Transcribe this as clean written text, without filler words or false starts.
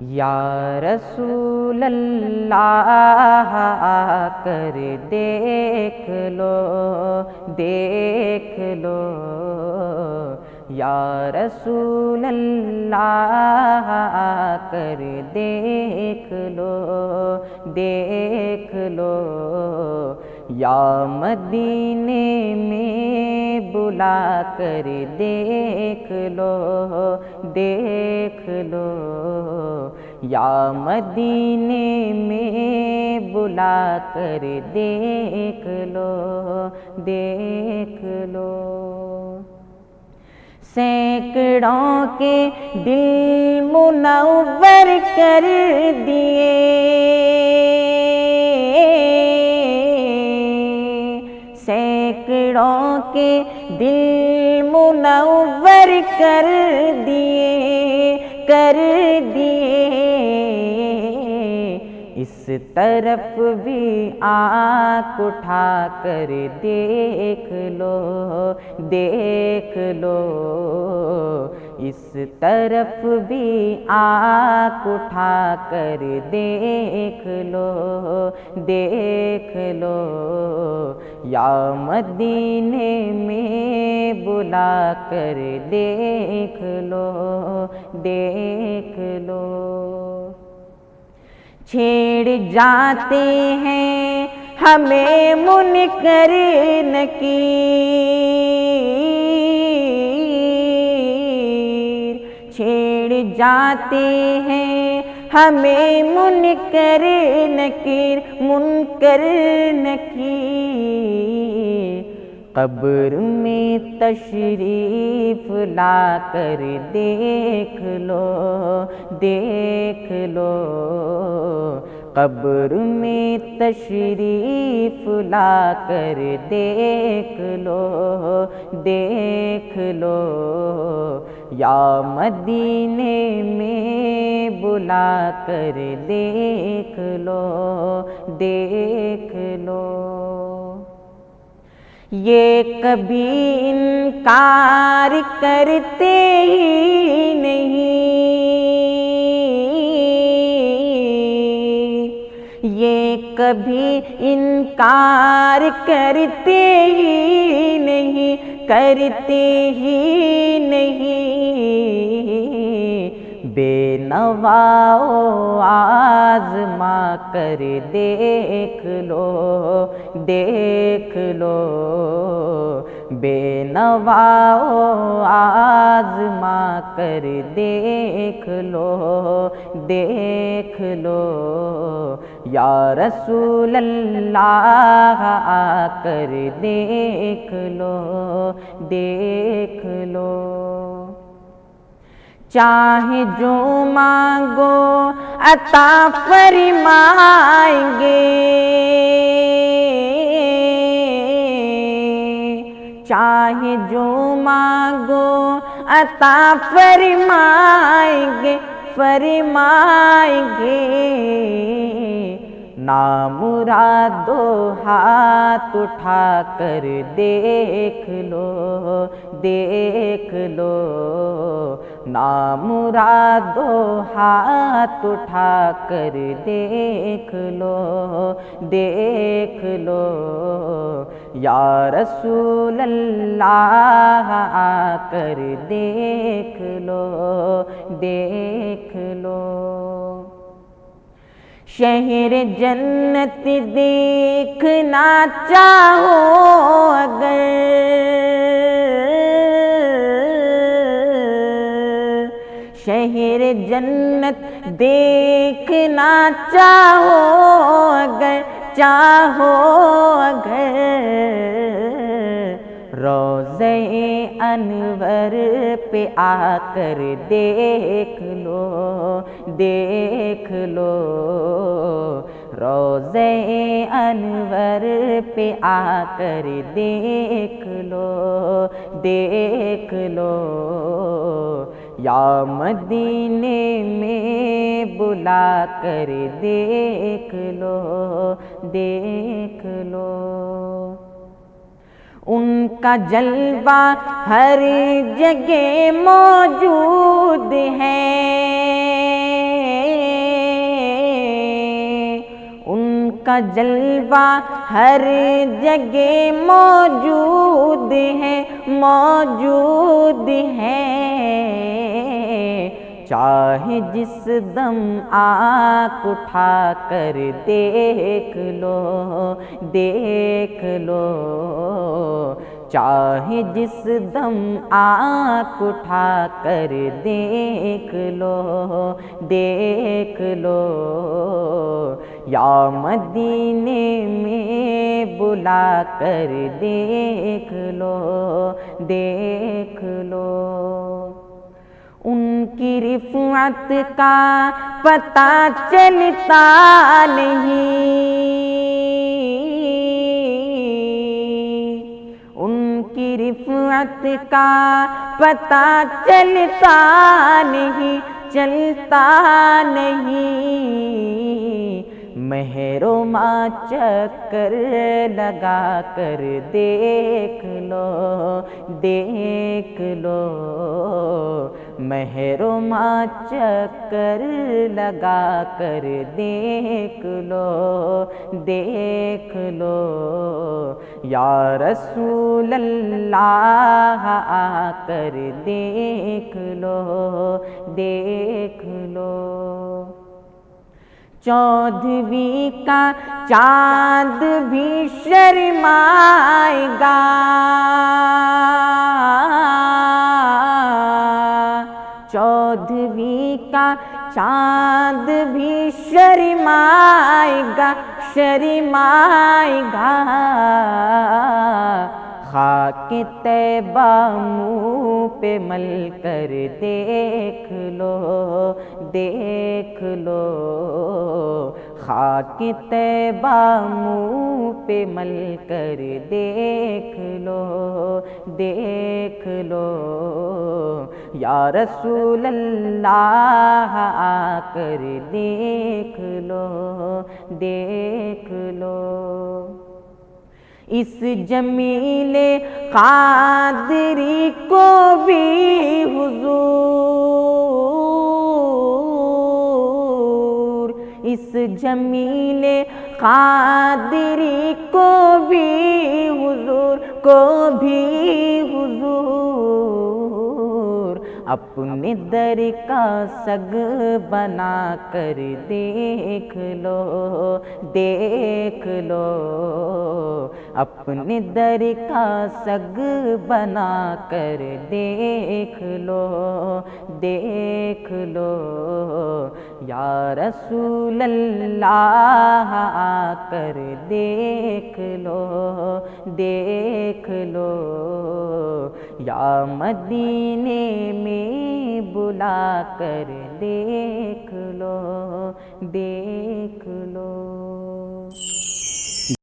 یا رسول اللہ آ کر دیکھ لو دیکھ لو، یا رسول اللہ آ کر دیکھ لو دیکھ لو، یا مدینے میں بلا کر دیکھ لو دیکھ لو، یا مدینے میں بلا کر دیکھ لو دیکھ لو۔ سینکڑوں کے دل منور کر دیے، سینکڑوں کے دل منور کر دیے کر دیے، اس طرف بھی آنکھ اٹھا کر دیکھ لو دیکھ لو، اس طرف بھی آنکھ اٹھا کر دیکھ لو دیکھ لو، یا مدینے میں بلا کر دیکھ لو دیکھ لو۔ چھیڑ جاتے ہیں ہمیں منکر نکیر، چھیڑ جاتے ہیں ہمیں منکر نکیر منکر نکیر، قبر میں تشریف لا کر دیکھ لو دیکھ لو، قبر میں تشریف لا کر دیکھ لو دیکھ لو، یا مدینے میں بلا کر دیکھ لو دیکھ لو۔ یہ کبھی انکار کرتے ہی نہیں، یہ کبھی انکار کرتے ہی نہیں کرتے ہی نہیں، بے نواؤ آزما کر دیکھ لو دیکھ لو، بے نواؤ آزما کر دیکھ لو دیکھ لو، یا رسول اللہ آ کر دیکھ لو دیکھ لو، چاہے جو مانگو عطا فرمائیں گے، چاہے جو مانگو عطا فرمائیں گے فرمائیں گے، نامرادو ہاتھ اٹھا کر دیکھ لو دیکھ لو، نامرادو ہاتھ اٹھا کر دیکھ لو دیکھ لو، یا رسول اللہ آ کر دیکھ لو دیکھ لو، شہر جنت دیکھنا چاہو اگر، شہر جنت دیکھنا چاہو اگر چاہو اگر، روضہ انور پہ آ کر دیکھ لو دیکھ لو، روضہ انور پہ آ کر دیکھ لو دیکھ لو، یا مدینے میں بلا کر دیکھ لو دیکھ لو، ان کا جلوہ ہر جگہ موجود ہے، کا جلوہ ہر جگہ موجود ہے، موجود ہے، چاہے جس دم آنکھ اٹھا کر دیکھ لو، دیکھ لو، چاہے جس دم آنکھ اٹھا کر دیکھ لو، دیکھ لو، یا مدینے میں بلا کر دیکھ لو، دیکھ لو۔ ان کی رفعت کا پتہ چلتا نہیں، ان کی رفعت کا پتہ چلتا نہیں، چلتا نہیں، مہر و ماہ چکر لگا کر دیکھ لو، دیکھ لو، مہر و ماہ چکر لگا کر دیکھ لو، دیکھ لو، یا رسول اللہ آ کر دیکھ لو، دیکھ لو۔ چودھویں کا چاند بھی شرمائے گا، چودھویں کا چاند بھی شرمائے گا، شرمائے گا، خاک طیبہ منہ پہ مل کر دیکھ لو، دیکھ لو، خاک طیبہ منہ پہ مل کر دیکھ لو، دیکھ لو، یا رسول اللہ آ کر دیکھ لو، دیکھ لو۔ اس جمیل قادری کو بھی حضور، اس جمیل قادری کو بھی حضور، کو بھی حضور، اپنے در کا سگ بنا کر دیکھ لو، دیکھ لو، اپنے در کا سگ بنا کر دیکھ لو، دیکھ لو، یا رسول اللہ آ کر دیکھ لو، دیکھ لو، یا مدینے میں بلا کر دیکھ لو، دیکھ لو۔